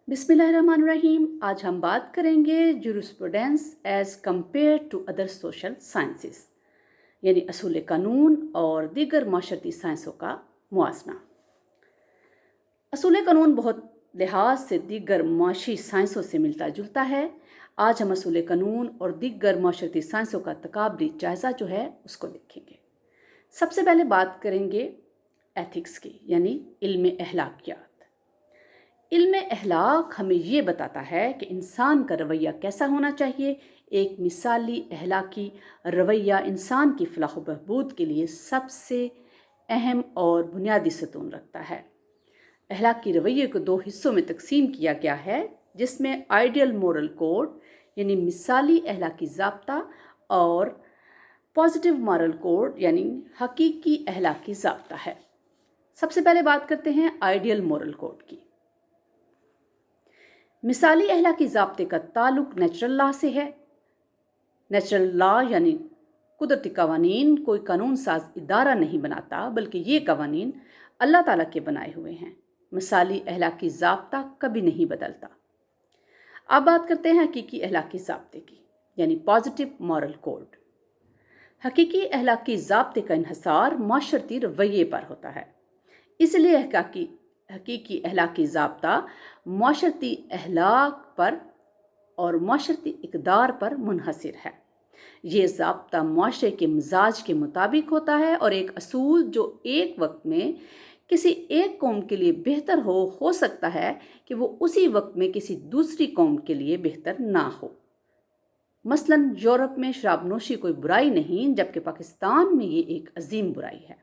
बिस्मिल्लाहिर्रहमानिर्रहीम। आज हम बात करेंगे jurisprudence as compare to other social sciences, यानी असूल कानून और दीगर माशरती साइंसों का मुआजना। असूल कानून बहुत लिहाज से दीगर माशी साइंसों से मिलता जुलता है। आज हम असूल कानून और दीगर माशरती साइंसों का तकाबली जायज़ा जो है उसको देखेंगे। सबसे पहले बात करेंगे एथिक्स की, यानी इल्म अखलाकियात। इल्म अखलाक हमें ये बताता है कि इंसान का रवैया कैसा होना चाहिए। एक मिसाली अखलाकी रवैया इंसान की फलाह व बहबूद के लिए सबसे अहम और बुनियादी सतून रखता है। अखलाकी रवैये को दो हिस्सों में तकसीम किया गया है, जिसमें आइडियल मोरल कोड यानी मिसाली अखलाकी ज़ाब्ता और पॉजिटिव मॉरल कोड यानी हकीकी अखलाकी ज़ाब्ता है। सबसे पहले बात करते हैं आइडियल मोरल कोड की। मिसाली अखलाकी ज़ाब्ते का ताल्लुक नेचुरल लॉ से है। नेचुरल लॉ यानी कुदरती कवानीन कोई कानून साज इदारा नहीं बनाता, बल्कि ये कवानीन अल्लाह ताला के बनाए हुए हैं। मिसाली अखलाकी ज़ाब्ता कभी नहीं बदलता। अब बात करते हैं हकीकी अखलाकी ज़ाब्ते की, यानी पॉजिटिव मॉरल कोड। हकीकी अखलाकी ज़ाब्ते का इन्हसार माशरती रवैये पर होता है, इसलिए हकीकी अखलाकी ज़ाब्ता माशरती अखलाक पर और माशरती इक़दार पर मुनहसर है। ये ज़ाब्ता माशरे के मिजाज के मुताबिक होता है और एक असूल जो एक वक्त में किसी एक कौम के लिए बेहतर हो सकता है कि वो उसी वक्त में किसी दूसरी कौम के लिए बेहतर ना हो। मसलन यूरोप में शराबनोशी कोई बुराई नहीं, जबकि पाकिस्तान में ये एक अजीम बुराई है।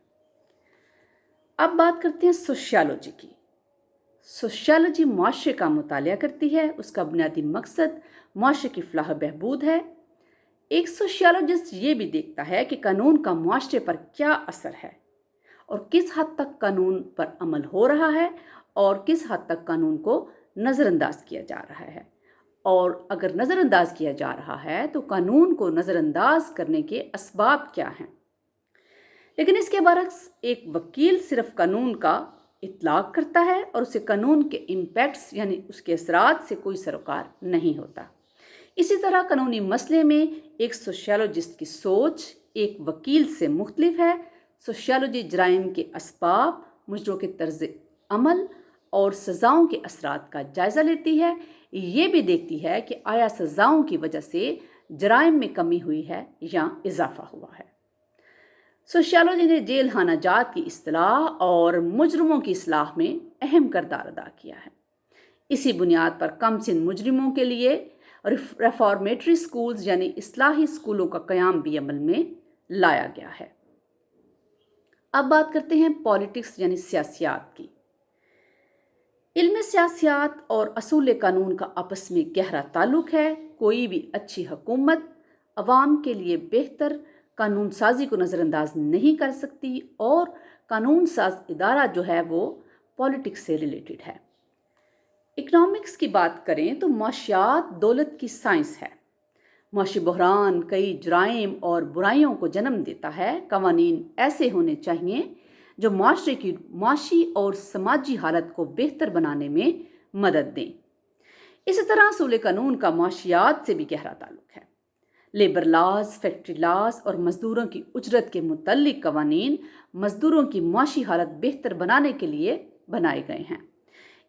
अब बात करते हैं सोशियोलॉजी की। सोशियोलॉजी माशरे का मुतालिया करती है। उसका बुनियादी मकसद माशरे की फलाह बहबूद है। एक सोशियोलॉजिस्ट ये भी देखता है कि कानून का माशरे पर क्या असर है और किस हद तक कानून पर अमल हो रहा है और किस हद तक कानून को नज़रअंदाज किया जा रहा है, और अगर नज़रअंदाज किया जा रहा है तो कानून को नज़रअंदाज करने के असबाब क्या हैं। लेकिन इसके बरक्स एक वकील सिर्फ कानून का इतलाक करता है और उसे कानून के इम्पैक्ट्स यानी उसके असरात से कोई सरोकार नहीं होता। इसी तरह कानूनी मसले में एक सोशियोलॉजिस्ट की सोच एक वकील से मुख्तलिफ है। सोशियोलॉजी जराइम के असबाब, मुजरों के तर्ज अमल और सज़ाओं के असरात का जायज़ा लेती है। ये भी देखती है कि आया सज़ाओं की वजह से जराइम में कमी हुई है या इजाफा हुआ है। सोशियोलॉजी ने जेल खाना जात की इस्तिलाह और मुजरमों की इस्लाह में अहम किरदार अदा किया है। इसी बुनियाद पर कम सिन मुजरिमों के लिए रेफॉर्मेटरी स्कूल्स यानी इस्लाही स्कूलों का क़याम भी अमल में लाया गया है। अब बात करते हैं पॉलिटिक्स यानी सियासियात की। इल्म सियासियात और असूल कानून का आपस में गहरा ताल्लुक है। कोई भी अच्छी हुकूमत अवाम के लिए बेहतर कानून साजी को नज़रअंदाज नहीं कर सकती, और कानून साज इदारा जो है वो पॉलिटिक्स से रिलेटेड है। इकनॉमिक्स की बात करें तो माशियात दौलत की साइंस है। माशी बहरान कई जराइम और बुराइयों को जन्म देता है। कवानीन ऐसे होने चाहिए जो माशरे की माशी और समाजी हालत को बेहतर बनाने में मदद दें। इसी तरह असूल कानून का माशियात से भी गहरा ताल्लुक है। लेबर लॉज, फैक्ट्री लॉज और मजदूरों की उजरत के मुतल्लिक कवानीन मजदूरों की माशी हालत बेहतर बनाने के लिए बनाए गए हैं।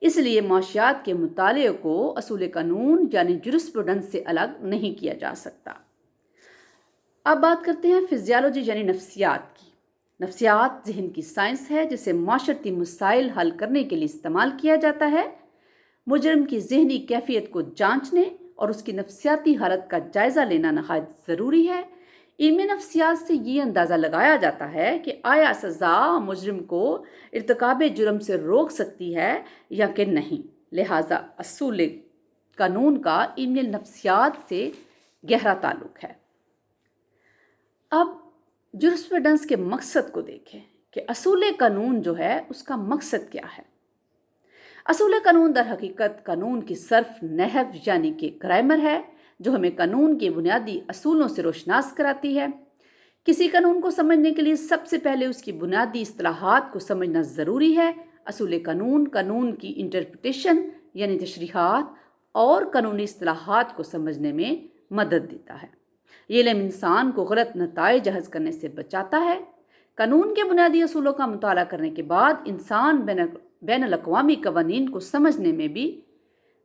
इसलिए माशियात के मुताले को असूल कानून यानी जूरिस्प्रूडेंस से अलग नहीं किया जा सकता। अब बात करते हैं फिजियोलॉजी यानी नफ्सियात की। नफ्सियात जहन की साइंस है जिसे माशरती मसाइल हल करने के लिए इस्तेमाल किया जाता है। मुजरिम की जहनी कैफियत को जांचने और उसकी नफ्सियाती हालत का जायज़ा लेना नहायत ज़रूरी है। इल्म नफ्सियात से ये अंदाज़ा लगाया जाता है कि आया सज़ा मुजरिम को इर्तिकाब जुर्म से रोक सकती है या कि नहीं। लिहाजा असूल कानून का इल्म नफ्सियात से गहरा ताल्लुक है। अब जूरिस्प्रूडेंस के मकसद को देखें कि असूल कानून जो है उसका मकसद क्या है। असूल कानून दर हकीकत कानून की सर्फ नहव यानी कि ग्रामर है, जो हमें कानून के बुनियादी असूलों से रोशनास कराती है। किसी कानून को समझने के लिए सबसे पहले उसकी बुनियादी इस्तिलाहात को समझना ज़रूरी है। असूल कानून कानून की इंटरप्रिटेशन یعنی تشریحات اور قانونی اصطلاحات کو سمجھنے میں مدد دیتا ہے۔ یہ علم انسان کو غلط نتائج جہز کرنے سے بچاتا ہے۔ قانون کے بنیادی اصولوں کا مطالعہ کرنے کے بعد انسان بین الاقوامی قوانین کو سمجھنے میں بھی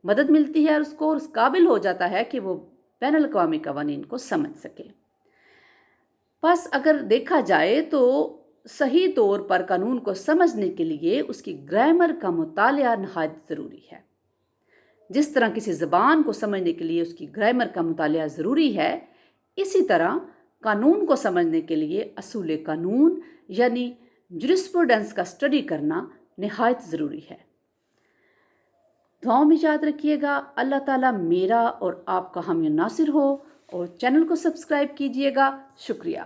مدد ملتی ہے اور اس قابل ہو جاتا ہے کہ وہ بین الاقوامی قوانین کو سمجھ سکے۔ بس اگر دیکھا جائے تو صحیح طور پر قانون کو سمجھنے کے لیے اس کی گرامر کا مطالعہ نہایت ضروری ہے۔ جس طرح کسی زبان کو سمجھنے کے لیے اس کی گرامر کا مطالعہ ضروری ہے، اسی طرح قانون کو سمجھنے کے لیے اصول قانون یعنی جورسپروڈنس کا اسٹڈی کرنا نہایت ضروری ہے۔ دعاؤں میں یاد رکھیے گا۔ اللہ تعالیٰ میرا اور آپ کا حامی و ناصر ہو، اور چینل کو سبسکرائب کیجیے گا۔ شکریہ۔